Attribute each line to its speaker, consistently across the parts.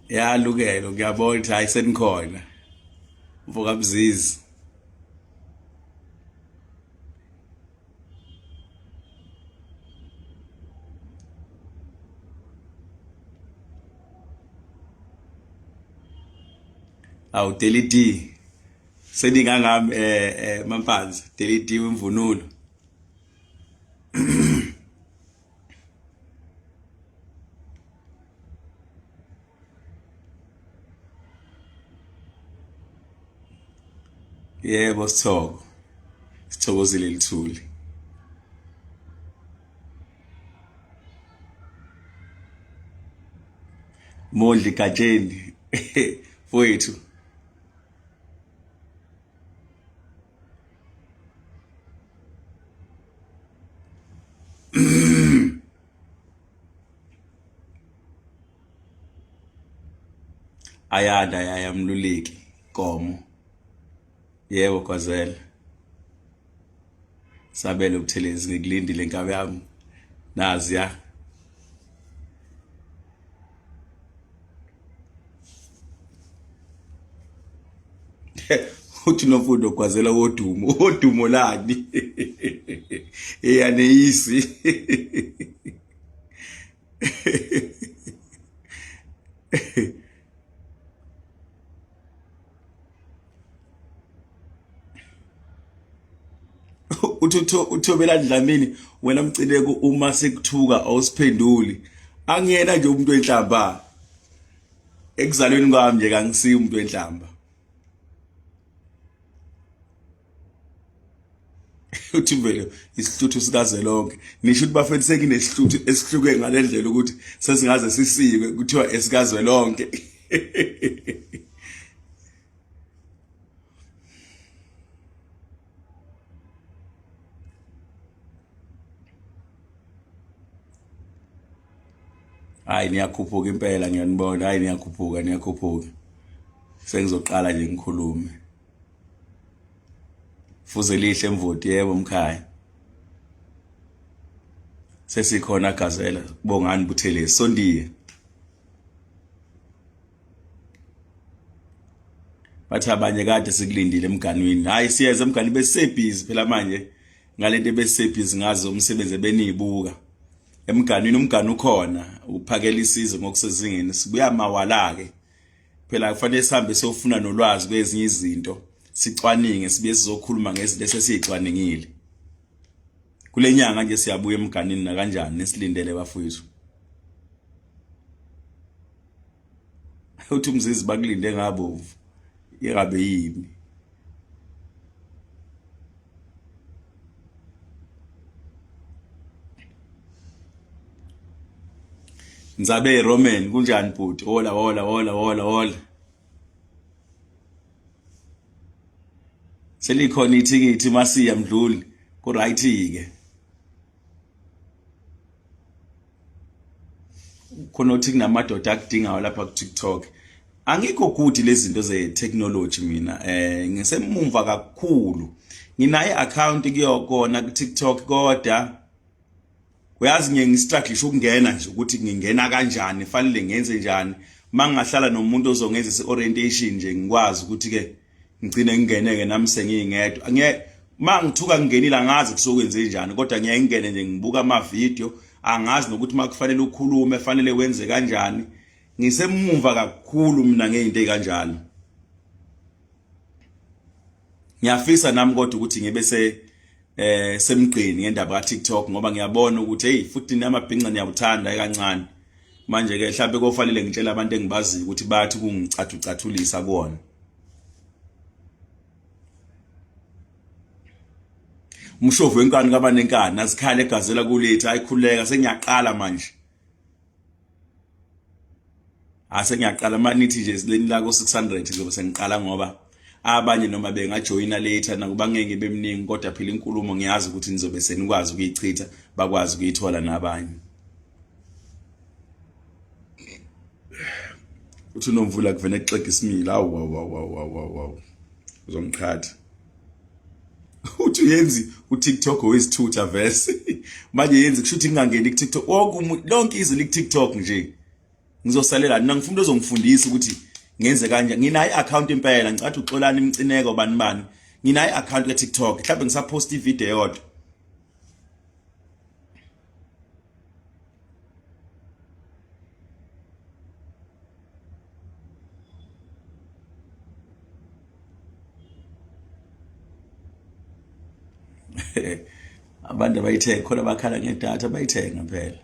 Speaker 1: yalukelo ngiyabona ukuthi hayi senikhona mfoka mzizi awu delete seningangami mampanzi delete imvunulo yebo sithokozile lithuli Mondli Gatsheni fowethu ayada yayamluleki Komo yebo kwazela sabele ubuthelezi ngikulindile inkabe yami nazi ya uthi nomfundo kwazela wodumo lani eyaneyisi uthobela Dlamini wena Mcineko uma sekuthuka awusiphenduli angiyena nje umuntu wenhlamba ekuzalweni kwami nje kangisiyi umuntu wenhlamba uthi vele isihluthu sikazwelonke nisho ukuthi bafethu sekinesihluthi esihluke ngalendlela ukuthi sesingaze sisike kuthiwa esikazwelonke hayi niyakhuphuka impela ngiyanibona hayi niyakhuphuka sengizoqala nje ngikhulume fuze lihle emvoti yebo mkhaya sesikhona Gazela kubongani Buthelezi sondiye bathi abanye kade sikulindile emganwini hayi siyeza emgani besebhizi phela manje ngalento besebhizi ngazi umsebenzi beniyibuka emganwini umgani ukhona uphakela isizwe ngokusezingeni sibuya mawala ke phela kufanele sihambe siyofuna nolwazi kwezinye izinto sicwaninge sibe sizokhuluma ngezinto esesicwaningile kule nyanga nje siyabuya emganini na kanjani nesilindele bafowethu uthi umzizi bakulinde ngabovu ingabe yini Nzabe Roman kunjani bhuti hola selikhona ithikithi masiya Mdluli ku right ke khona uthi kunamadoda akudingayo lapha ku TikTok angikho good lezi zinto ze technology mina ngisemumva kakhulu nginaye account kuyokona ku TikTok kodwa uyazi ngistruggle ukungena nje ukuthi ngingena kanjani fanele ngenze njani mangahlala nomuntu ozongenza orientation nje ngikwazi ukuthi ke ngicine ngingeneke nami sengiyingedwa mangithuka ngingenile angazi kusokwenze njani kodwa ngiyayingene nje ngibuka ama video angazi nokuthi makufanele ukhulume fanele wenze kanjani ngisemumva kakhulu mina ngezinto ezikanjalo ngiyafisa nami kodwa ukuthi ngibe semgqini ngendaba ka TikTok ngoba ngiyabona ukuthi hey futhi namabhinqa niyawuthanda kancane manje ke mhlawumbe kofanele ngitshela abantu engibazi ukuthi bathi kungicathucathulisa kuona umshovu wenkani kabanenkani asikhale egazela kuletha ayikhuleka sengiyaqala manje asengiyaqala manithi nje sileni la ko 600 ngizobe sengiqala ngoba abanye noma bengajoyina later nakuba ngeke bemningi kodwa phela inkulumo ngiyazi ukuthi nizobe senikwazi ukuyichitha bakwazi ukuyithola nabanye uthi nomvula kuvene exexa isimila awu uzomqhatha uthi yenzi uTikTok wesithutha verse manje yenzi kushuthi ngingangeni kuTikTok wonke lonke izwe liku TikTok nje ngizosalela mina ngifuna uzongifundisa ukuthi ngenze kanjani. Nginayo i-account impela ngicathi uXolani Mcineka bani nginayo i-account ke TikTok mhlawumbe ngisapost i-video yodwa. Abantu abayithenga khona bakhala ngedatha bayithenga phela.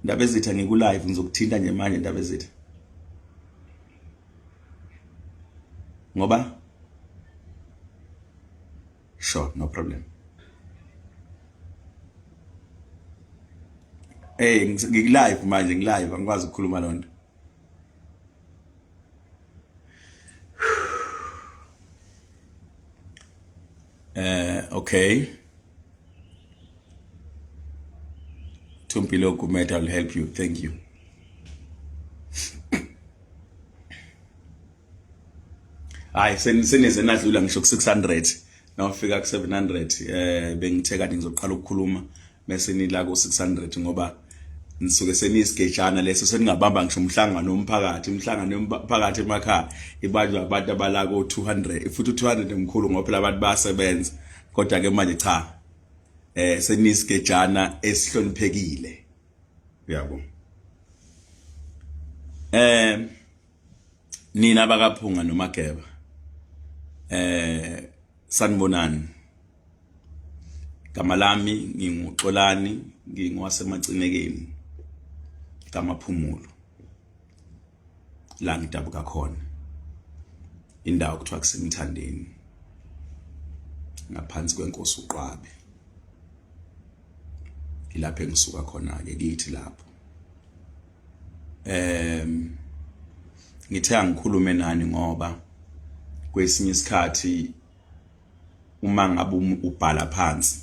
Speaker 1: Ndaba ezitha ngiku live ngizokuthinta nje manje ndaba ezitha. Ngoba sure, no problem. Ngiku live manje ngilive angikwazi ukukhuluma lonto. Okay. Tumpilo Kumeta will help you. Thank you. Hayi seneze nadlula ngisho ku 600 nawufika ku 700 bengithe kade ngizoqala ukukhuluma bese nila ku 600 ngoba nisuke seniyisigejana leso seningabamba ngisho umhlangano womphakathi emakhaya ibanjwa abantu abala ko 200 futhi 200 emkhulu ngoba phela abantu basebenza kodwa ke manje cha seniyisigejana esihloniphekile yabo. Nina bakaphunga noMageba sanibonani. Igama lami nginguXolani ngingwaseMcinekeni kamaphumulo la ngidabuka khona indawo kuthiwa kuseMthandeni ngaphansi kwenkosi uQwabe ilapho engisuka khona ke kithi lapho. Ngithe angikhulume nani ngoba kwesinye isikhathi uma ngabe ubhala phansi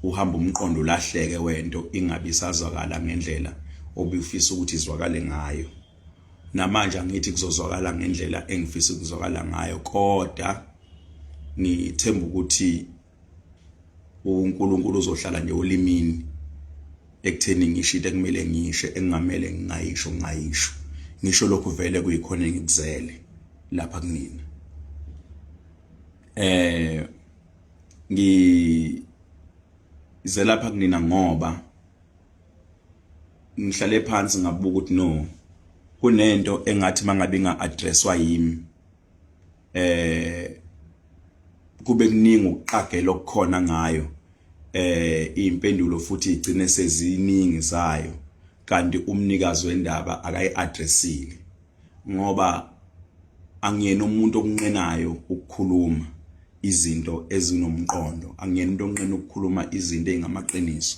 Speaker 1: uhamba umqondo lahleke wento ingabe isazwakala ngendlela obufisa ukuthi izwakale ngayo. Namanje angithi kuzozwakala ngendlela engifisa ukuzwakala ngayo kodwa ngithemba ukuthi uNkulunkulu uzohlala nje olimini ekutheni ngisho into ekumele ngisho engamele ngingayisho ngisho lokhu vele kuyikhona ngikuzele lapha kunina. Ngize lapha kunina ngoba ngihlale phansi ngabuka ukuthi no kunento engathi mangabe inga-addresswa yimi kube kuningi ukuqagela okukhona ngayo impendulo futhi igcine seziningi zayo kanti umnikazi wendaba akayi-addressile ngoba angiyena umuntu okunqenayo ukukhuluma izinto ezinomqondo, angiyena umuntu onqena ukukhuluma izinto ezingamaqiniso.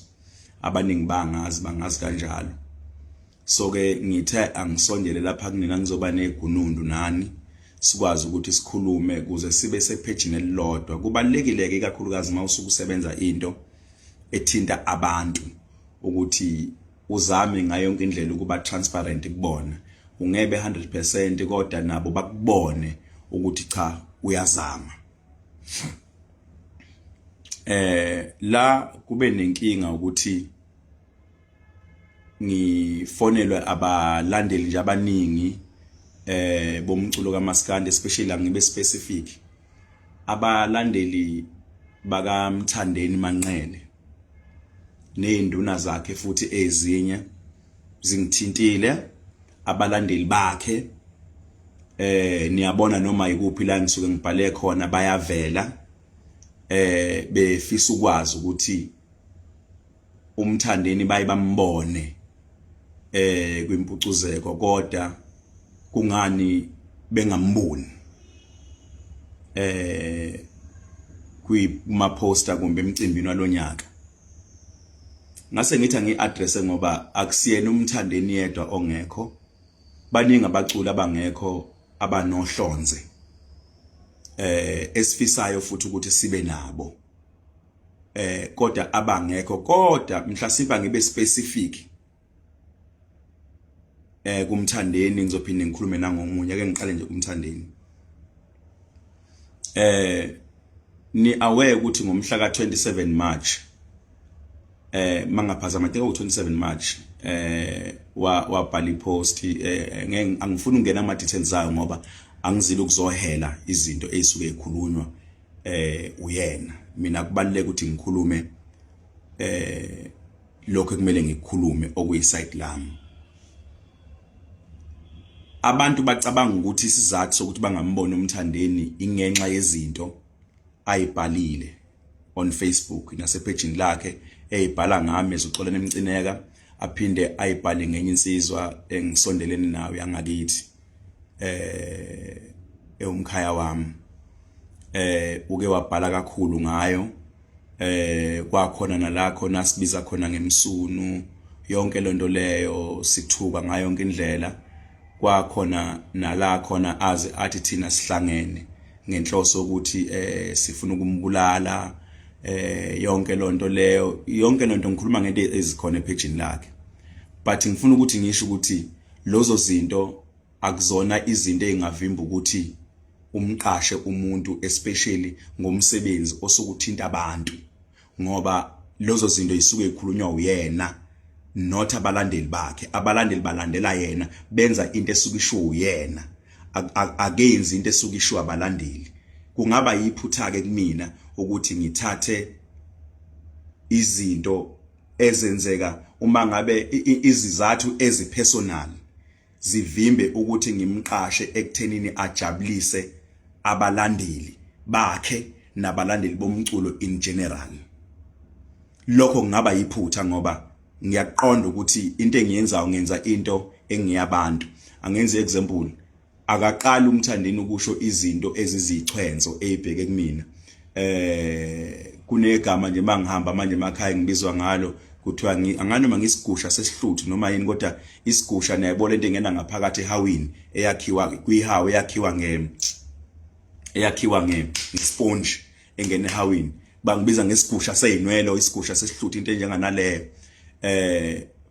Speaker 1: Abaningi bangazi kanjalo. So ke ngithe angisondele lapha kunina ngizoba negunundu nani sikwazi ukuthi sikhulume kuze sibe sephejini elilodwa. Kubalekile ke kakhulukazi mawusuku usebenza into ethinta abantu ukuthi uzame ngayo yonke indlela ukuba transparent kubona. Ungebe 100% kodwa nabo bakubone ukuthi cha uyazama. La kube nenkinga ukuthi ngifonelwe abalandeli nje abaningi bomculo kaMaskandi especially ngibe specific abalandeli baka Mthandeni Manqele neinduna zakhe futhi ezinye zingithintile abalandeli bakhe niyabona noma ikuphi la ngisuke ngibhale khona bayavela befisa ukwazi ukuthi uMthandeni bayibambone kwimpucuzeko kodwa kungani bengamboni kuma poster kumbe emcimbini walonyaka. Ngase ngithi ngi-address ngoba akusiyena uMthandeni yedwa ongekho, baningi abaculi abangekho abanohlonze esifisayo futhi ukuthi sibe nabo kodwa abangekho kodwa mhlasipa ngibe specific kuMthandeni ngizophinde ngikhulume nangomunye ake ngiqale nje kuMthandeni. ni aware ukuthi ngomhla ka27 March mangaphazama ngo27 March wabhala ipost angifuni ungena ama details zayo ngoba angizile ukuzohela izinto ezisuke ekhulunywa uyena. Mina kubaluleka ukuthi ngikhulume lokho kumele ngikukhulume okuyiside lami. Abantu bacabanga ukuthi isizathu sokuthi bangambona uMthandeni ingenxa yezinto ayibhalile on Facebook nasepagini lakhe eyibhala ngami Xolani Mcineka, aphinde ayibhale ngenye insizwa engisondelene nayo yangakithi umkhaya wami. Uke wabhala kakhulu ngayo, kwakhona nalakho nasibiza khona ngemsunu, yonke lonto leyo sithuka ngayo yonke indlela. Kwakhona nala khona athi thina sihlangene ngenhloso ukuthi sifuna ukumbulala, yonke lonto leyo, yonke lonto ngikhuluma ngento ezikhona epagini lakhe. But ngifuna ukuthi ngisho ukuthi lozo zinto akuzona izinto ezingavimba ukuthi umqashe umuntu, especially ngomsebenzi osukuthinta abantu, ngoba lozo zinto isuke ekhulunywa uyena not abalandeli bakhe. Abalandeli balandela yena, benza into esukisho uyena, agenzi into esukisho abalandeli. Kungaba yiphutha ke kumina ukuthi ngithathe izinto ezenzeka uma ngabe izizathu ezipersonal zivimbe ukuthi ngimqashe ekuthenini ajabulise abalandeli bakhe nabalandeli bomculo in general. Lokho kungaba yiphutha ngoba ngiyaqonda ukuthi into engiyenzayo ngenza into engiyabantu. Angenze example, akaqala uMthandeni ukusho izinto ezizichwenzo ezibheke kumina. Kunegama nje mangihamba manje emakhaya ngibizwa ngalo kuthiwa anganoma ngisigusha sesihluthu noma yini, kodwa isigusha nayibona into engena ngaphakathi ehawini eyakhiwa kwihawe eyakhiwa ngesponge engena ehawini, bangibiza ngesigusha seyinwelo, isigusha sesihluthu, into enjenganaleyo.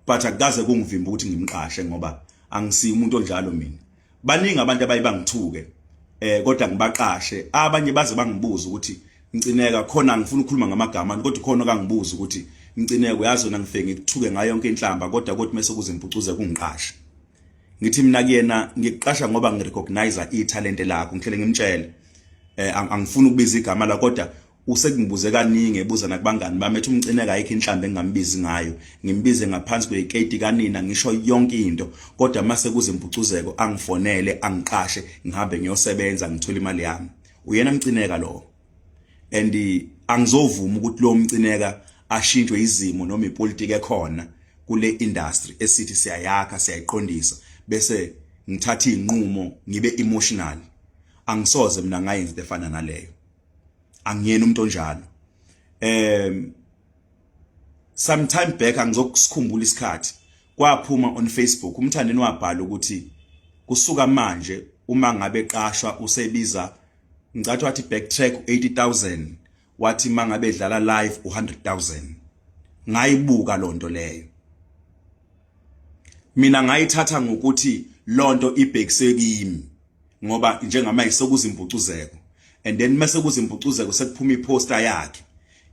Speaker 1: But akukaze kungivimba ukuthi ngimqashe ngoba angisiyi umuntu onjalo mina. Baningi abantu abayibangithuke kodwa ngibaqashe. Abanye baze bangibuza ukuthi Mcineka khona ngifuna ukukhuluma ngamagama, kodwa khona kangibuza ukuthi Mcineka uyazi wena ngifeke ngikuthuke ngayo yonke inhlamba, kodwa kodwa mase kuze Mpucuzeko kungiqashe. Ngithi mina kuyena ngikuqasha ngoba ngirecognize italent lakho, ngihlele ngimtshele angifuni ukubiza igama la, kodwa usekungibuze kaningi ebuza nakubangani bami ethi uMcineka ayikho inhlamba engambizi ngayo, ngimbize ngaphansi kweketi kanina, ngisho yonke into, kodwa mase kuze Mpucuzeko angifonele angiqashe ngihambe ngiyosebenza ngithola imali yami. Uyena Mcineka lo. And angizovuma ukuthi lo Mcineka ashintshwe izimo noma ipolitiki ekhona kule industry esithi siyayakha siyayiqondisa bese ngithatha inqumo ngibe emotional. Angisoze mina ngayenza into efana naleyo. Angiyena umuntu onjalo. Sometime back angizokusikhumbula isikhathi kwaphuma on Facebook uMthandeni wabhala ukuthi kusuka manje uma ngabe qashwa usebiza ngicathi wathi backtrack 80,000, wathi mangabe edlala live 100,000. Ngayibuka lonto leyo. Mina ngayithatha ngokuthi lonto ibhekise kimi ngoba njengama isokuza Mpucuzeko. And then mase kuze Mpucuzeko sekuphuma iposter yakhe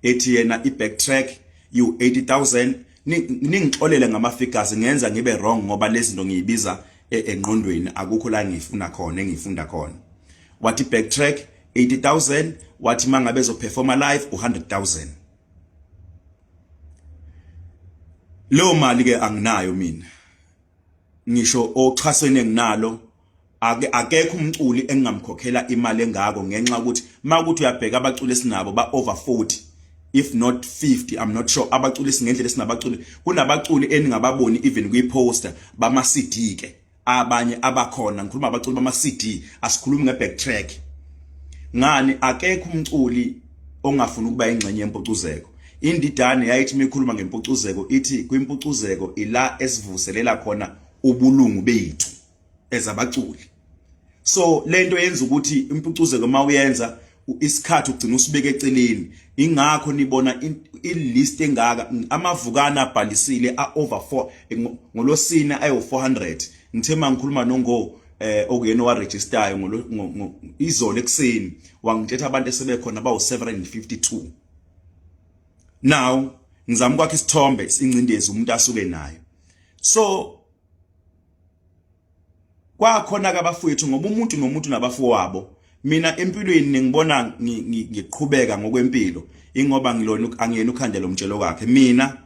Speaker 1: ethi yena ibacktrack you 80,000. Ningixolele ngama figures ngenza ngibe wrong ngoba lezi zinto ngiyibiza engqondweni, akukho la ngifuna khona engifunda khona. Wathi backtrack 80,000, wathi mangabe ezoperforma live 100,000. Lo mali ke anginayo mina. Ngisho ochasene nginalo, akekho umculi engingamkhokhela imali engako ngenxa ukuthi makuthi uyabheka abaculi esinabo ba over 40 if not 50, I'm not sure. Abaculi singendlela esinabaculi, kunabaculi eningababoni even kwi-poster bama CD ke, abanye abakhona ngikhuluma abaculi bama CD, asikhulumi ngebacktrack. Ngani akekho umculi ongafuna ukuba ingxenye yeMpucuzeko. Indidane yayithi mikhuluma ngeMpucuzeko ithi kwiMpucuzeko ila esivuselela khona ubulungu bethu ezabaculi. So lento yenza ukuthi iMpucuzeko mawuyenza isikhathi ugcina usibeke eceleni. Ingakho nibona ilist engaka amavukana abhalisile over 4 ngolosina ayo 400. Ngithema ngikhuluma okuyena owaregistayo izolo ekseni wangithetha abantu esebekhona bawu 752. Now ngizama kwakhe isithombe incindezi umuntu asuke nayo. So kwakhona ke abafowethu ngoba umuntu nomuntu nabafowabo. Mina empilweni ngibona ngiqhubeka ngokwempilo ingoba ngilona angiyena ukhandela umtshelo wakhe. Mina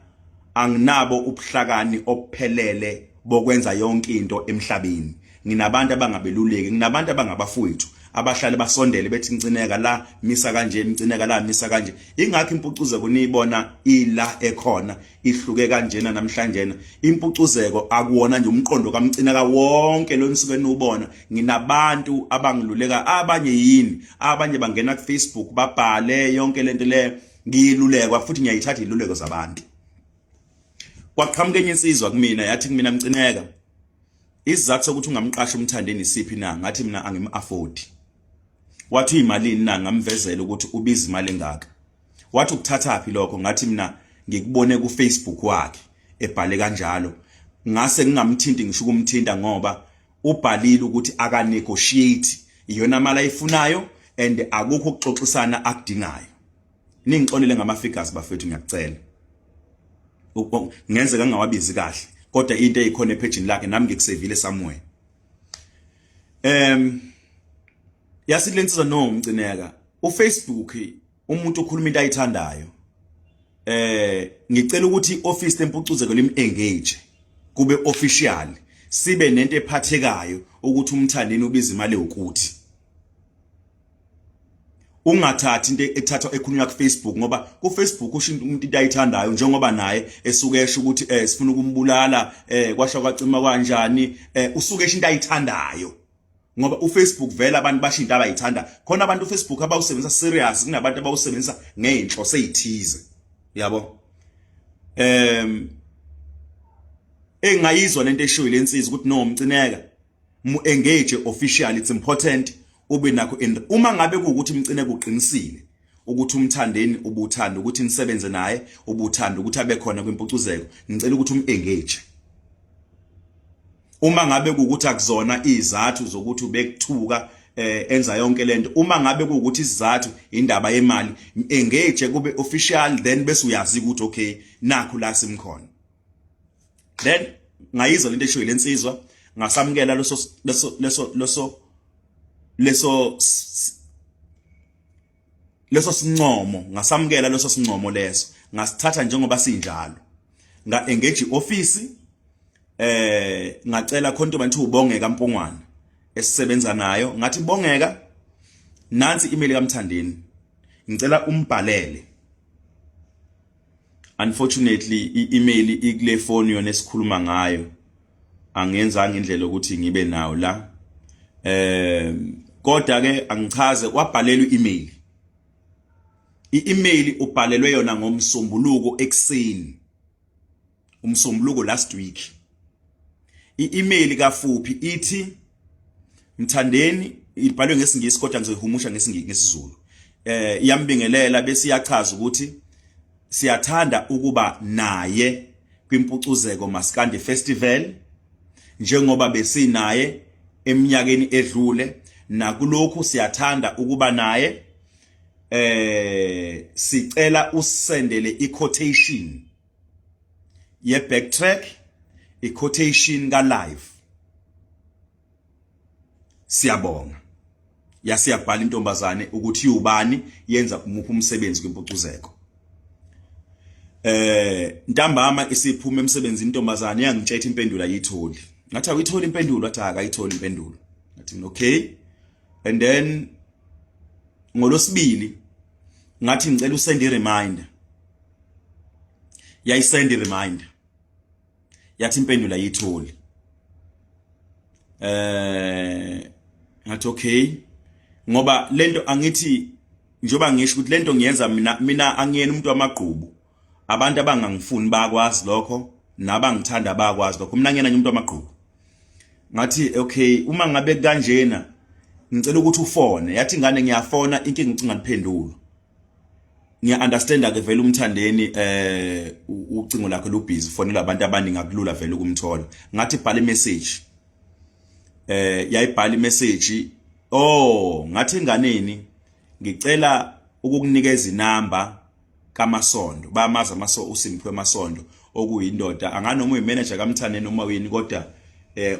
Speaker 1: anginabo ubuhlakani ophelele bokwenza yonke into emhlabeni. Nginabantu abangabeluleki, nginabantu abangabafowethu abahlale basondele bethi Mcineka la misa kanje, Mcineka la misa kanje. Ingakho Impucuzeko niyibona ila ekhona ihluke kanjena namhlanje. Impucuzeko akuwona nje umqondo kaMcineka wonke lo nisuke nubona. Nginabantu abangiluleka, abanye yini, abanye bangena ku Facebook babhale yonke lento le ngiyilulekwa futhi ngiyayithatha iluleko zabantu. Kwaqhamuka enye insizwa kumina yathi kumina Mcineka, isizathu sokuthi ungamqasha uMthandeni isiphi na? Ngathi mina angim-afford. Wathi imalini na? Ngamvezela ukuthi ubiza imali engaka. Wathi ukuthatha phi lokho? Ngathi mina ngikubone ku Facebook wakhe ebhale kanjalo. Ngase ngingamthinti ngisho ukumthinta ngoba ubhalile ukuthi aka negotiate iyona mali ayifunayo and akukho ukuxoxisana akudingayo. Ningixolele ngama figures bafethu ngiyakucela. Ngenzeka ngingawabizi kahle kodwa into eyikhona epage lakhe nami ngikusevile somewhere. Yasithi lensizwa no Mcineka uFacebook umuntu ukhuluma into ayithandayo. Ngicela ukuthi office leMpucuzeko lim-engage kube official sibe nento ephathekayo ukuthi uMthandeni ubiza imali ukuthi ungathathi into ethathwa ekhulunywa ku Facebook ngoba ku Facebook usho umuntu into ayithandayo njengoba naye esuke esho ukuthi sifuna ukumbulala kwasha kwacima kanjani usuke esho into ayithandayo ngoba uFacebook vela abantu basho into abayithanda khona abantu uFacebook abawusebenzisa serious kunabantu abawusebenzisa ngeenhloso ezithize yabo. Engayizwa lento eshoyo lensizwa ukuthi no Mcineka mu engage official, it's important ube nakho uma ngabe kuukuthi Mcineka uqinisile ukuthi uMthandeni ubuthanda ukuthi nisebenze naye ubuthanda ukuthi abe khona kwimpucuzeko ngicela ukuthi engage. Uma ngabe kuukuthi akuzona izathu zokuthi ubekuthuka enza yonke lento, uma ngabe kuukuthi isizathu indaba yemali engage kube official, then bese uyazi ukuthi okay nakho la simkhona. Then ngayizwa lento eshoyo lensizwa ngasamukela leso sincomo, ngasamukela leso sincomo leso ngasithatha njengoba sinjalo nga engage office. Ngacela khona abantu ubongeka Mpongwana esisebenza nayo ngathi bongeka nansi email kaMthandeni ngicela umbhalele. Unfortunately i-email ikule phone yona esikhuluma ngayo angenzanga indlela ukuthi ngibe nawo la. Kodwa ke angichaze wabhalelwa i-email. I-email ubhalelwe yona ngomsombuluko ekseni. Umsombuluko last week. I-email kafuphi ithi Mthandeni ibhalwe ngesingisi kodwa ngizoyihumusha ngesizulu. Iyambingelela bese iyachaza ukuthi siyathanda ukuba naye kwimpucuzeko Maskandi Festival njengoba besinaye eminyakeni edlule nakulokhu siyathanda ukuba naye. Sicela usendele i-quotation ye backtrack, i-quotation ka live. Siyabonga. Yasiyabhala intombazane ukuthi ubani yenza umuphi umsebenzi kwimpucuzeko. Ntambama isiphuma emsebenzini intombazane yangitshela impendulo ayitholi. Ngathi awuyitholi impendulo, athi akayitholi impendulo. Ngathi okay. And then ngolosibili ngathi ngicela usend i-reminder. Yayisend i-reminder. Yathi impendulo ayitholi. Ngathi okay. Ngoba lento angithi njoba ngisho ukuthi lento ngiyenza mina angiyena umuntu wamagqubu. Abantu abangangifuni bakwazi lokho nabangithanda bakwazi lokho. Mina ngiyena umuntu wamagqubu. Ngathi okay uma ngabe kanjena ngicela ukuthi ufone. Yathi ingane ngiyafona inkinga ucinga ngiphendulo. Ngiya understand ke vele uMthandeni ucingo lakhe lu busy fonela abantu abaningi akulula vele ukumthola. Ngathi bhala i-message. yayibhala imessage ngathi enganeni ngicela ukukunikeza inamba kaMasondo bamaza uSimphiwe Masondo okuyindoda anganoma uyimanager kaMthandeni noma uyini kodwa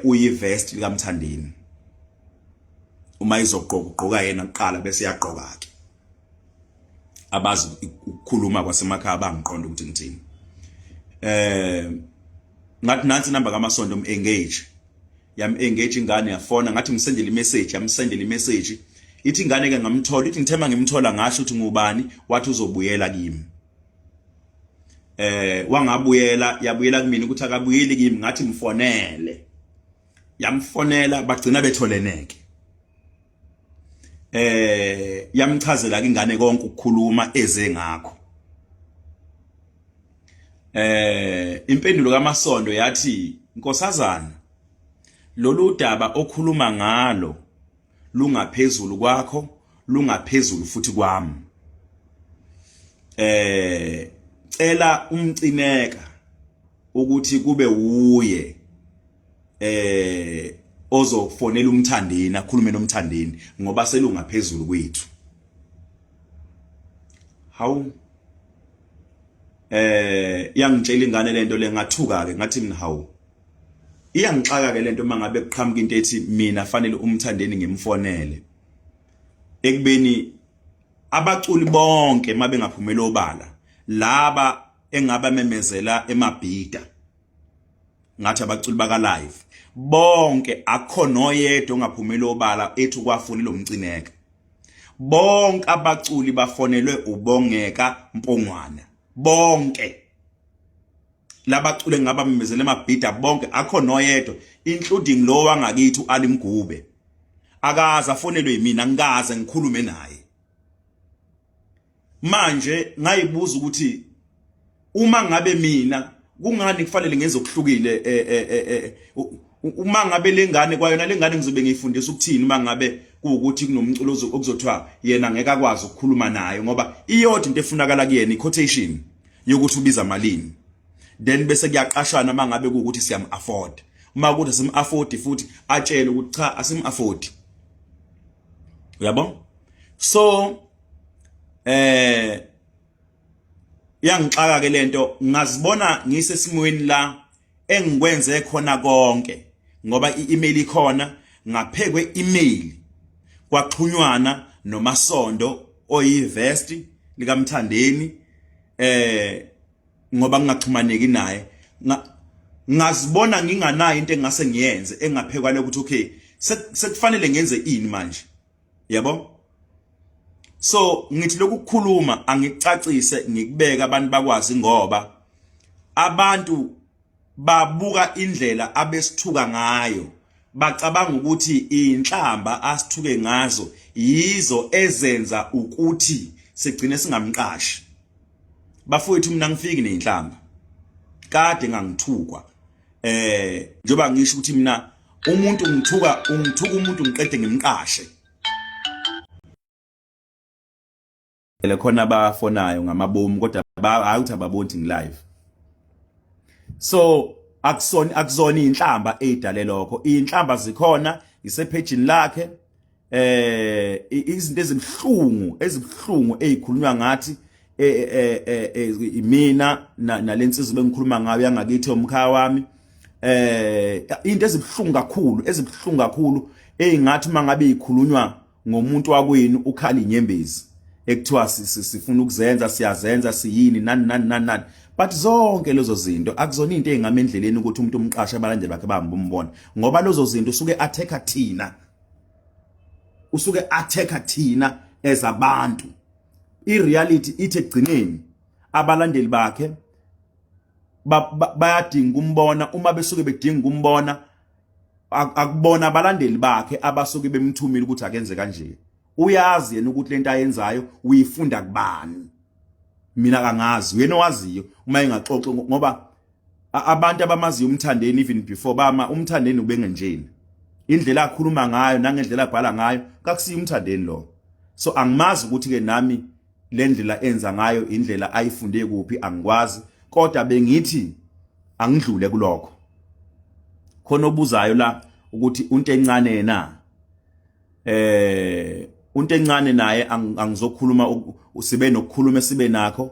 Speaker 1: uyivest lika Mthandeni uma izogqoka yena kuqala bese yaqoka ke abazi ukukhuluma kwasemakhaya bangiqonda ukuthi ngithini ngathi nansi inamba kaMasondo engage engage ingane yafona ngathi ngisendele imessage yamsendela imessage ithi ingane ke ngamthola ithi ngithema ngimthola ngasho ukuthi ngubani wathi uzobuyela kimi yabuyela kimi ukuthi akabuyeli kimi ngathi mfonele yamfonela bagcina betholeneke yamchazela ke ingane konke ukukhuluma eze ngakho impendulo kaMasondo yathi Nkosazana lolu daba okhuluma ngalo lungaphezulu kwakho lungaphezulu futhi kwami cela Mcineka ukuthi kube uye ozofonela uMthandeni akhulume noMthandeni ngoba selungaphezulu kwethu yangitshela ingane lento lengathuka ke ngathi mina iyangixaka ke lento mangabe kuqhamuka into ethi mina fanele uMthandeni ngimfonele ekubeni abaculi bonke mabe ngaphumela obala laba engaba memezela emabhida ngathi abaculi baka live bonke akhona oyedwa ongaphumela obala ethi kwafunile uMcineka bonke abaculi bafonelwe ubongeka Mpongwana bonke labacule ngaba memezela emabhida bonke akhona oyedwa including lo wangakithi uAlimgube akaza afonelwe yimina ngikaze ngikhulume naye manje ngayibuza ukuthi uma ngabe mina kungani kufanele ngenze okuhlukile uma ngabe lengane kwayona lengane ngizobe ngiyifundisa ukuthini uma ngabe kuukuthi kunomculo okuzothiwa yena ngeke akwazi ukukhuluma naye ngoba iyodwa into efunakala kuyena iquotation yokuthi ubiza malini then bese kuyaqashana mangabe ukuthi siyam afford uma ukuthi sim afford futhi atshele ukuthi cha asim afford uyabona so yangixaka ke lento ngazibona ngisesimweni la engikwenze khona konke ngoba iemail ikhona ngaphekwe email kwaxhunywana noMasondo oyivest lika Mthandeni ngoba ngingaxhumaneki naye ngazibona nginganayo into engase ngiyenze engaphekwa lokuthi okay sekufanele ngenze ini manje yabo so ngithi lokukhuluma angicacise ngikubeka abantu bakwazi ngoba abantu babuka indlela abesithuka ngayo bacabanga ukuthi inhlamba asithuke ngazo yizo ezenza ukuthi sigcine singamqashi bafowethu mina ngifiki nenhlamba kade ngangithukwa njoba ngisho ukuthi mina umuntu ngithuka umuntu ngiqede ngimqashe khona bafonayo ngamabomu kodwa awuthi ababonti ngi-live so akusona inhlamba eyidale lokho inhlamba zikhona isepagini lakhe izinto ezibhlungu ezikhulunywa ngathi mina nalensizo bengikhuluma ngayo yangakithi omkhaya wami into ezibhlungu kakhulu eingathi mangabe ikhulunywa ngomuntu wakwenu ukhala inyembezi ekuthiwa sifuna ukuzenza siyazenza siyini nani but zonke lezo zinto akuzona into engama endleleni ukuthi umuntu umqashe abalandeli bakhe bahambombona ngoba lezo zinto usuke attacker thina ezabantu ireality ithi egcineni abalandeli bakhe bayadinga umbona uma besuke bedinga umbona akubona abalandeli bakhe abasuke bemthumile ukuthi akenze kanje uyazi yena ukuthi lento ayenzayo uyifunda kubani mina kangazi wena owaziyo uma engaxoxe ngoba abantu abamaziyo uMthandeni even before bama uMthandeni ubengenjeni indlela akhuluma ngayo nangendlela abhala ngayo kakusiyo uMthandeni lo so angimazi ukuthi ke nami le ndlela enza ngayo indlela ayifunde kuphi angikwazi kodwa bengithi angidlule kulokho khona obuzayo la ukuthi unto encane yena unto encane naye angizokhuluma usibe nokukhuluma sibe nakho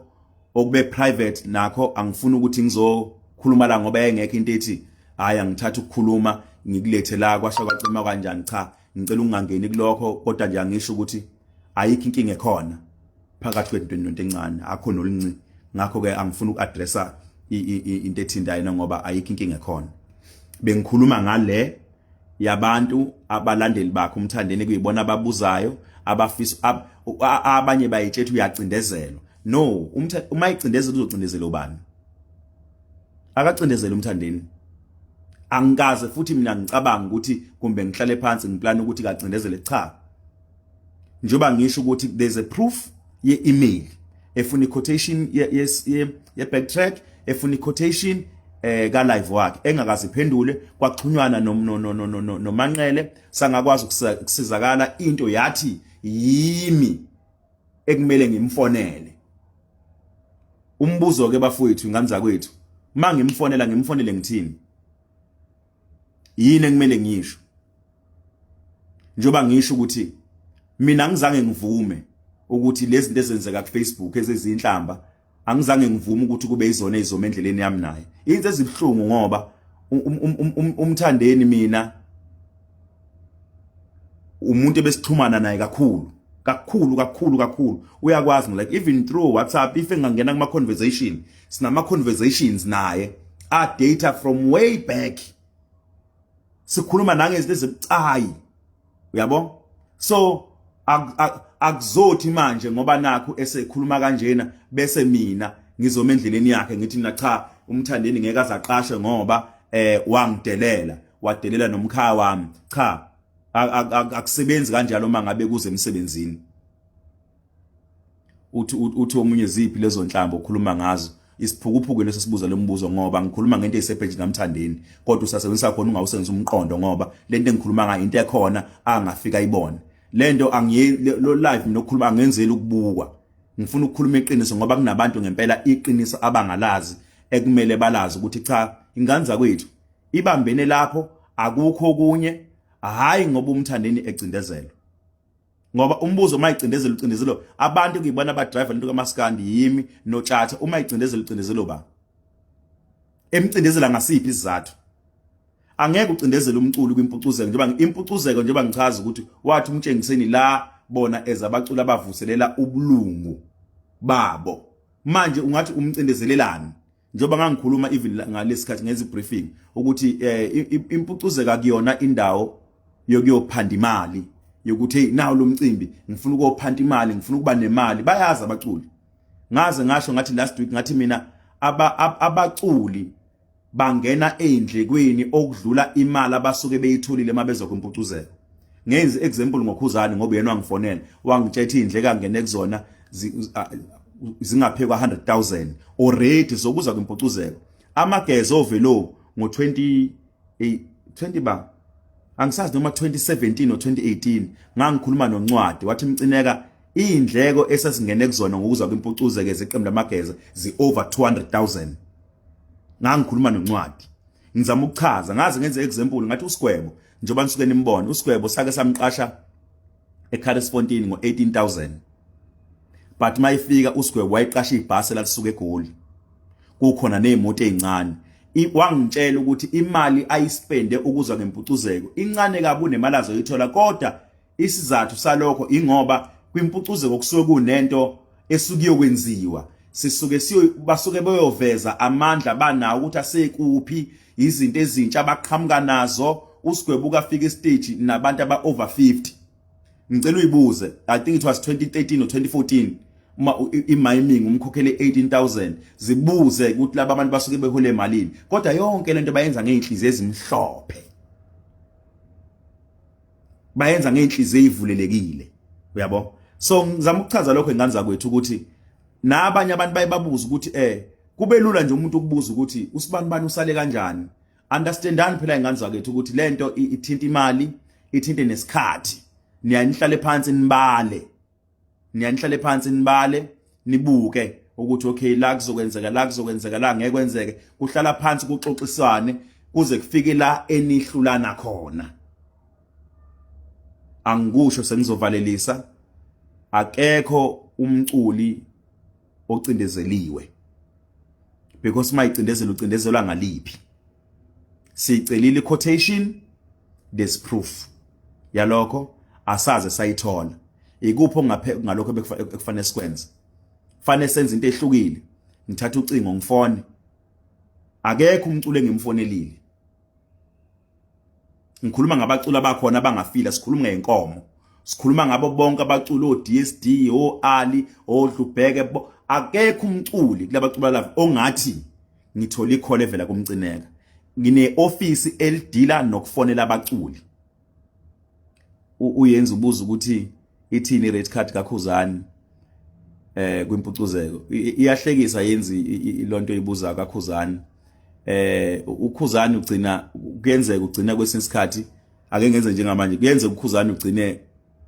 Speaker 1: okube private nakho angifuni ukuthi ngizokhuluma la ngoba engekho into ethi hayi angithatha ukukhuluma ngikulethe la kwasha kwacima kanjani cha ngicela ungangeni kulokho kodwa nje angisho ukuthi ayikho inkinga ekhona phakathi kwethu nento encane akho nolinci ngakho ke angifuni ukuaddressa into ethindayo ngoba ayikho inkinga ekhona bengikhuluma ngale yabantu abalandeli bakho Mthandeni kuyibona ababuzayo abafisa abanye bayithetha uyacindezelwa no uma icindezela uzocindezela ubani akacindezela Mthandeni angikaze futhi mina ngicabanga ukuthi kumbe ngihlale phansi ngiplan ukuthi kacindezele cha njoba ngisho ukuthi there's a proof ye-email efuna quotation ye backtrack efuna quotation ka live wakhe engakaziphendule kwaxhunywana nomanqele sangakwazi ukusizakala into yathi yimi ekumele ngimfonele umbuzo ke bafowethu nganza kwethu ngimfonele ngithini yini ekumele ngisho njoba ngisho ukuthi mina ngizange ngivume ukuthi lezi zinto ezenzeka ku Facebook ezezinhlamba angizange ngivume ukuthi kube izona izoma endleleni yami naye into ezibhlungu ngoba Mthandeni mina umuntu ebesixhumana naye kakhulu uyakwazi like even through WhatsApp if engangena kuma conversation sinama conversations naye data from way back sikhuluma nangezinto ezibucayi uyabo so akuzothi manje ngoba nakho esekhuluma kanjena bese mina ngizoma endleleni yakhe ngithi mina cha Mthandeni ngeke azaqashwe ngoba wadelela nomkhaya wami cha akusebenzi kanjalo mangabe kuze emsebenzini uthi omunye ziphi lezo nhlambo ukhuluma ngazo isiphukuphuku leso sibuza lombuzo ngoba ngikhuluma ngento eyisephage kaMthandeni kodwa usasebenzisa khona ungawusenza umqondo ngoba lento engikhuluma ngayo into ekhona angafika ibone lento lo live mina ukukhuluma angenzeli ukubukwa ngifuna ukukhuluma iqiniso ngoba kunabantu ngempela iqiniso abangalazi ekumele balazi ukuthi cha inganza kwethu ibambene lapho akukho okunye hayi ngoba Mthandeni ecindezelo ngoba umbuzo mayicindezelo ucindezelo abantu kuyibona aba driver lento kaMaskandi yimi notshatha uma icindezelo ucindezelo ba emcindezela ngasiphi isizathu angeke ucindezele umculo kwimpucuzeko njengoba impucuzeko njengoba ngichaza ukuthi wathi umtshengiseni la bona ezabacula abavuselela ubulungu babo manje ungathi umcindezelelani njengoba ngangikhuluma even ngalesikhathi ngezi briefing ukuthi impucuzeko akuyona indawo yokuyophanda imali yokuthi hey nawo lo mcimbi ngifuna ukuyophanda imali ngifuna ukuba nemali bayazi abaculi ngaze ngasho ngathi last week ngathi mina abaculi bangena endlekweni okudlula imali abasuke beyitholile mabezo kwimpucuzeko ngenze example ngokhuzani ngoba yena wangifonela wangitshela indleka ngene kuzona zingaphekwa 100,000 already sokuza kwimpucuzeko amagezo ovelo ngo20 ba angisazi noma 2017 or 2018 ngangikhuluma noNcwadi wathi Mcineka indleko esasingene kuzona ngokuza kwimpucuzeko ezeqembu lamageza over 200,000 ngangikhuluma noNcwadi ngizama ukuchaza ngaze ngenze example ngathi uSigwebo njengoba nisuke nimbone uSigwebo sake samqasha eCarlsfontein ngo18,000 but mayifika uSigwebo wayiqasha ibhasi lalisuka eGoli kukhona nezimoto ezincane wangitshela ukuthi imali ayispende ukuza ngempucuzeko incane kabi unemali azoyithola kodwa isizathu salokho ingoba kwimpucuzeko kusuke kunento esukiyo kwenziwa sisuke basuke beyoveza amandla banawo ukuthi asekuphi izinto ezintsha abaqhamuka nazo uSigwebo ukafika istage nabantu aba over 50 ngicela uyibuze I think it was 2013 or 2014 uma imiming umkhokhele 18,000 zibuze ukuthi laba abantu basuke behole emalini kodwa yonke lento bayenza ngeenhliziyo ezimhlophe bayenza ngeenhliziyo ezivulelekile uyabo so ngizama ukuchaza lokho enganza kwethu ukuthi nabanye abantu bayibabuza ukuthi kube lula nje umuntu ukubuza ukuthi usibani usale kanjani understandani phela enganza kwethu ukuthi lento ithinta imali ithinte nesikhathi niyanihlale phansi nibale nibuke ukuthi okay la kuzokwenzeka la ngeke kwenzeke kuhlala phansi kuxoxiswane kuze kufike la enihlulana khona. Angikusho sengizovalelisa, akekho umculi ocindezeliwe, because mayicindezela ucindezelwa ngaliphi. Sicelile quotation, there's proof yalokho asaze sayithola. Ikupho ngalokho bekufanele sikwenze. Fanele senze into ehlukile. Ngithatha ucingo ngifone. Akekho umculi engimfonelile. Ngikhuluma ngabaculi abakhona abangafila, sikhuluma ngenkomo. Sikhuluma ngabo bonke abaculi o-DSD, o-Ali, o-Dlubheke, akekho umculi kulabaculi lava ongathi ngithola i-call evela kumcineka. Ngine office elidila nokufonela abaculi. Uyenza ubuza ukuthi ithini red card kaKhuzani kwimpucuzeko. Iyahlekisa yenzi lonto ibuza kaKhuzani. uKhuzani ugcina kuyenzeka ugcina kwesinye isikhathi ake ngenze njengamanje kuyenzeka uKhuzani ugcine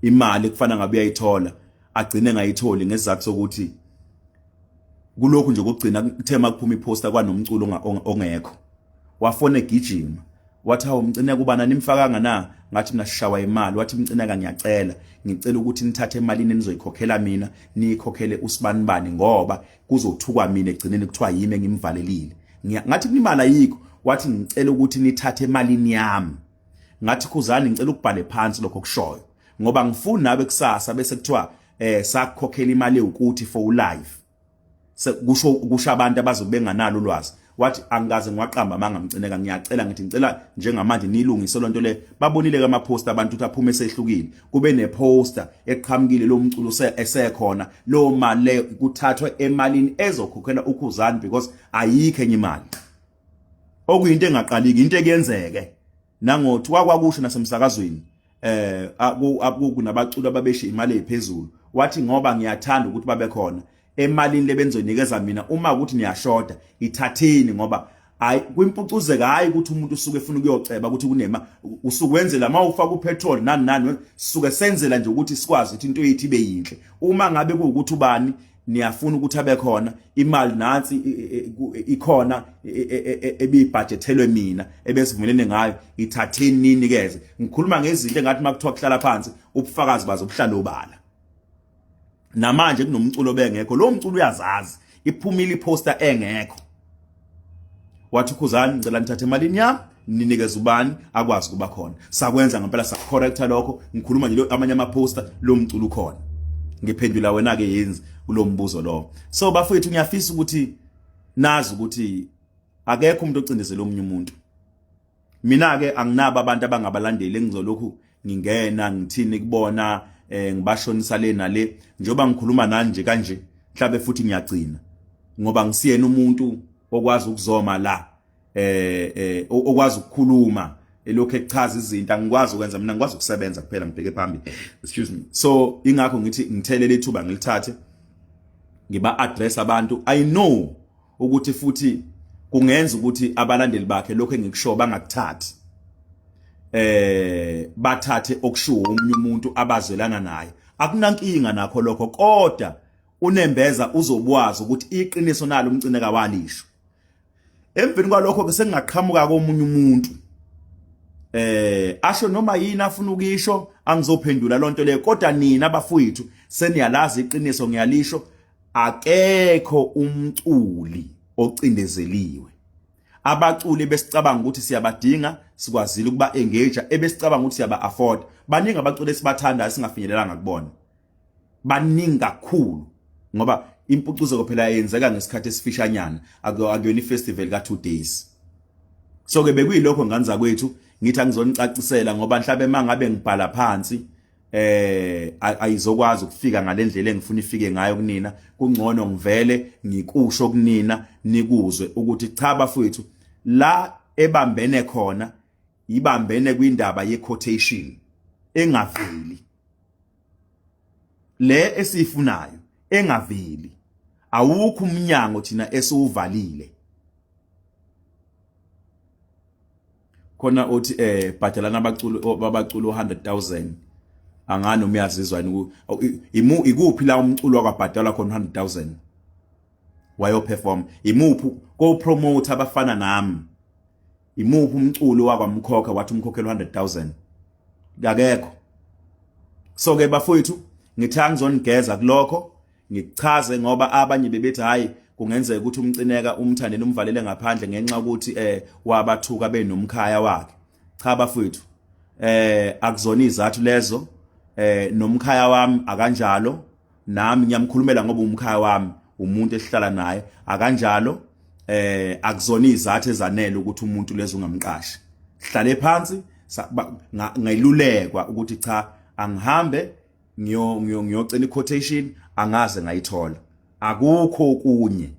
Speaker 1: imali kufana ngabe uyayithola agcine ngayitholi ngesizathu sokuthi kulokhu nje ukugcina kuthema kuphuma iposter kwanomculo ongekho wafona egijima wathi hawo umcine kubana nimfakanga na ngathi mina sishawa imali wathi umcineka ngiyacela ngicela ukuthi nithathe emalini enizoyikhokhela mina nikhokhele usibanibani ngoba kuzothukwa mina egcineni kuthiwa yimi engimvalelile ngathi imali ayikho wathi ngicela ukuthi nithathe emalini yami ngathi Khuzani ngicela ukubhale phansi lokho kushoyo ngoba ngifuna nabe kusasa bese kuthiwa sakukhokhela imali ukuthi for life kusho abantu abazobenganalo ulwazi wathi angikaze ngiwaqamba mangamcineka ngiyacela ngithi ngicela njengamanje nilungise lonto le babonile kama poster abantu ukuthi aphume esehlukile kube ne poster eqhamukile lo mculo esekhona lo mali le kuthathwa emalini ezokhokhela uKhuzani because ayikho enye imali okuyinto engaqaliki into ekuyenzeke nangothi kwakusho nasemsakazweni kunabaculi ababeshe imali ephezulu wathi ngoba ngiyathanda ukuthi babe khona emalini lebenzonikeza mina uma ukuthi niyashoda ithatheni ngoba kwimpucuzeko hayi ukuthi umuntu usuke efuna ukuyoceba ukuthi kunema usukwenzela mawufaka upetrol nani suke senzela nje ukuthi sikwazi ukuthi into yethu ibe yinhle uma ngabe kuukuthi ubani niyafuna ukuthi abe khona imali nansi ikhona ebibudgethelwe mina ebesivumelene ngayo ithatheni ninikeze ngikhuluma ngezinto engathi makuthiwa kuhlala phansi ubufakazi bazo buhlala obala namanje kunomculo bengekho lo mculo uyazazi iphumile iposter engekho wathi Khuzani ngicela nithathe emalini yami ninikeze ubani akwazi kuba khona sakwenza ngempela sacorrecta lokho ngikhuluma nje amanye ama poster lo mculo ukhona ngiphendula wena ke yenzi kulo mbuzo lo so bafowethu ngiyafisa ukuthi nazi ukuthi akekho umuntu ocindezela omunye umuntu mina ke anginabo abantu abangabalandeli engizolokhu ngingena ngithini kubona ngibashonisa le nale njoba ngikhuluma nani nje kanje mhlabe futhi ngiyagcina ngoba ngisiyena umuntu okwazi ukuzoma la okwazi ukukhuluma elokho echaza izinto angikwazi ukwenza mina ngikwazi ukusebenza kuphela ngibheke phambili excuse me so ingakho ngithi ngithelele ithuba ngilithathe ngiba address abantu I know ukuthi futhi kungenza ukuthi abalandeli bakhe lokho engikusho bangakuthathi bathathe okushuwo umunye umuntu abazwelana naye akunankinga nakho lokho kodwa unembeza uzobwazi ukuthi iqiniso nalo umcineka walisho emveni kwalokho ke sengaqhamuka komunye umuntu asho noma yini afuna ukisho angizophendula lonto le kodwa nina abafowethu seniyalazi iqiniso ngiyalisho akekho umculi ocindezeliwe abaculi besicabanga ukuthi siyabadinga sikwazile ukuba engage ebesicabanga ukuthi siyaba afford baningi abaculi esibathanda singafinyelelanga kubona baningi kakhulu ngoba impucuzeko phela yenzeka ngesikhathi esifishanyana akuyona festival ka 2 days so ke bekuyilokho nganza kwethu ngithi angizonicacisela ngoba mhlabe mangabe ngibhala phansi ayizokwazi ukufika ngalendlela engifuna ifike ngayo kunina kungcono ngivele ngikusho kunina nikuzwe ukuthi cha bafowethu la ebambene khona ibambene kwindaba ye quotation engaveli le esifunayo engaveli awukho umnyango thina esiuvalile khona uthi bhadelana abaculi 100,000 angani umyazizwani ikuphi la umculo wakabhadala khona 100,000 wayo perform imuphi ko promoter abafana nami imuphi umculo wakwamkhokha wathi umkhokhela 100,000 akekho. So ke bafowethu ngithanga ngizonigeza kulokho ngikuchaze ngoba abanye bebethi hayi kungenzeka ukuthi umcineka Mthandeni umvalele ngaphandle ngenxa ukuthi wabathuka benomkhaya wakhe. Cha bafowethu akuzona izathu lezo, nomkhaya wami akanjalo, nami ngiyamkhulumela ngoba umkhaya wami umuntu esihlala naye akanjalo. Akuzona izathu ezanele ukuthi umuntu lezo ungamqashi. Sihlale phansi ngayilulekwa ukuthi cha angihambe ngiyocela quotation angaze ngayithola. Akukho okunye.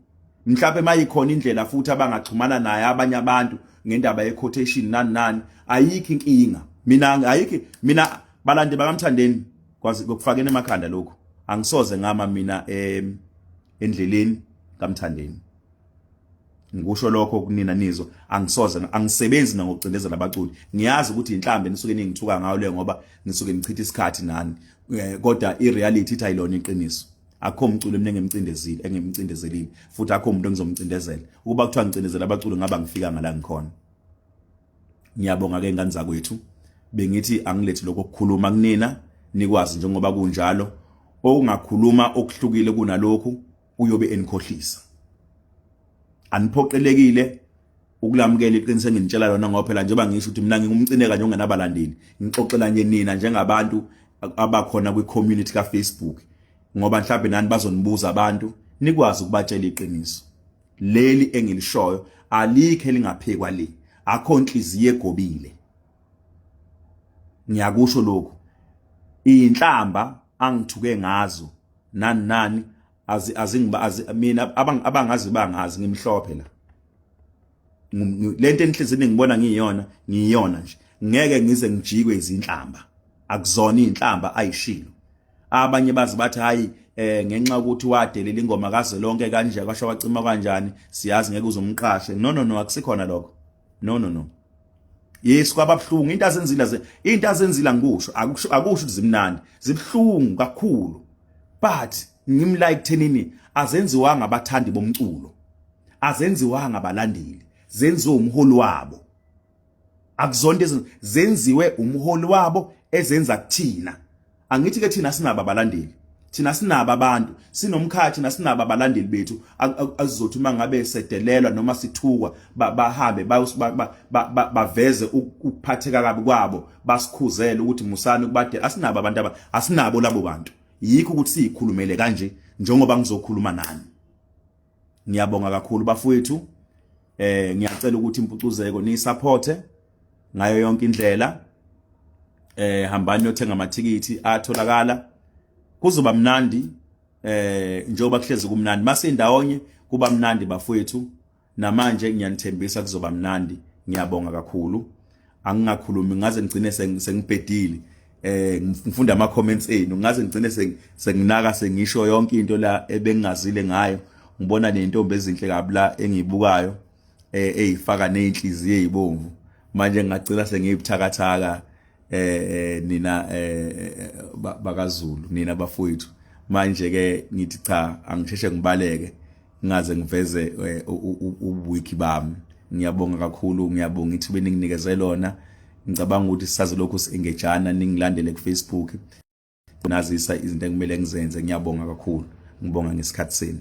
Speaker 1: Mhlawumbe mayikhona indlela futhi abangaxhumana naye abanye abantu ngendaba ye quotation nani ayikho inkinga. Mina balandi bakaMthandeni kwazi ukufakena emakhanda lokho. Angisoze ngama mina endleleni kaMthandeni. Ngisho lokho kunina nizo angisoze angisebenzi ngokucindezela abaculi. Ngiyazi ukuthi inhlambe nisuke ningithuka ngayo le ngoba nisuke nichitha isikhathi nani. Kodwa ireality ithi ayilona iqiniso. Akho umculo mina engimcindezelile futhi akho umuntu engizomcindezela. Ukuba kuthiwa ngicindezela abaculi ngaba ngifika ngala ngikhona. Ngiyabonga ke ngani zakwethu. Bengithi angilethi lokho ukukhuluma kunina nikwazi njengoba kunjalo okungakhuluma okuhlukile kunalokhu uyobe enikhohlisa. Aniphoqelekile ukulamukela iqiniso engintshela lona ngoba phela njengoba ngisho ukuthi mina ngingumcineka nje ongenabalandeli ngixoxela nje nina njengabantu abakhona kwi-community ka Facebook ngoba mhlawumbe nani bazonibuza abantu nikwazi ukubatshela iqiniso leli engilishoyo alikho elingaphekwa le akho inhliziyo egobile. Ngiyakusho lokho inhlamba angithuke ngazo nani mina abangazi bangazi ngimhlophe la lento enhlizini ngibona ngiyona nje ngeke ngize ngijikwe izinhlamba akuzona inhlamba ayishilo. Abanye bazi bathi hayi ngenxa ukuthi wadelela ingoma kaze lonke kanje kwasho wacima kanjani siyazi ngeke uzomqashe. No akusikhona lokho. No. Yes kwababhlungu into azenzila ngisho akusho ukuthi zimnandi zibhlungu kakhulu but ngimlike thenini azenziwanga abathandi bomculo azenziwanga abalandeli zenziwe umholi wabo. Akuzonto zenziwe umholi wabo ezenza kuthina. Angithi ke thina sinaba abalandeli, thina sinaba abantu, sinomkhathi thina sinaba abalandeli bethu azizothi mangabe sedelelwa noma sithukwa bahambe baveze ukuphatheka kabi kwabo basikhuzele ukuthi musani kubade. Asinabo abantu asinabo labo bantu. Yikho ukuthi sikhulumele kanje njengoba ngizokhuluma nani. Ngiyabonga kakhulu bafowethu. Ngiyacela ukuthi Mpucuzeko ni support ngayo yonke indlela. Hambani yothenga amathikithi atholakala kuzoba mnandi njengoba kuhlezi kumnandi masendawonye kuba mnandi bafowethu. Namanje ngiyanithembisa kuzoba mnandi. Ngiyabonga kakhulu. Angingakhulumi ngaze ngicine sengibhedile. Ngifunda ama comments enu ngaze ngicine senginaka sengisho yonke into la ebengingazile ngayo. Ngibona nentombi ezinhle kabi la engiyibukayo eyifaka nezinhliziyo ezibomvu. Manje ngicela sengiyibuthakathaka nina bakaZulu nina bafowethu. Manje ke ngithi cha angisheshe ngibaleke ngaze ngiveze ubuwiki bami. Ngiyabonga kakhulu. Ngiyabonga ithuba eninginikeze lona. Ngicabanga ukuthi sisazi lokho singejana ningilandele ku Facebook nazisa izinto engimele ngizenze. Ngiyabonga kakhulu. Ngibonga ngesikhathi senu.